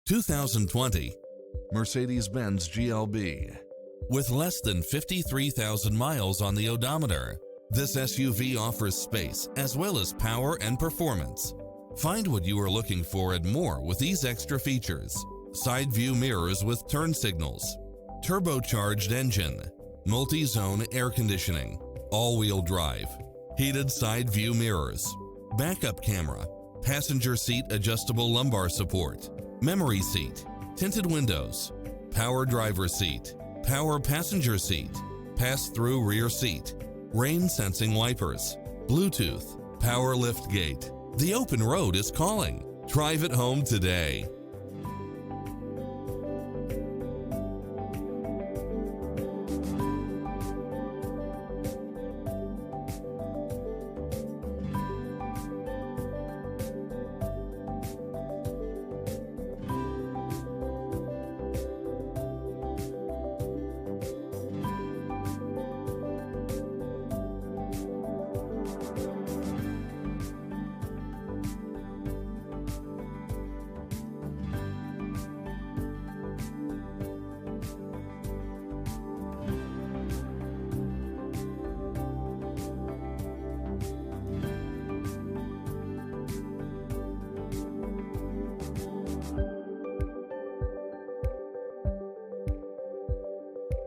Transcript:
2020 Mercedes-Benz GLB. With less than 53,000 miles on the odometer, this SUV offers space as well as power and performance. Find what you are looking for and more with these extra features: side view mirrors with turn signals, turbocharged engine, multi-zone air conditioning, all-wheel drive, heated side view mirrors, backup camera, passenger seat adjustable lumbar support, memory seat, tinted windows, power driver seat, power passenger seat, pass-through rear seat, rain sensing wipers, Bluetooth, power liftgate. The open road is calling. Drive it home today.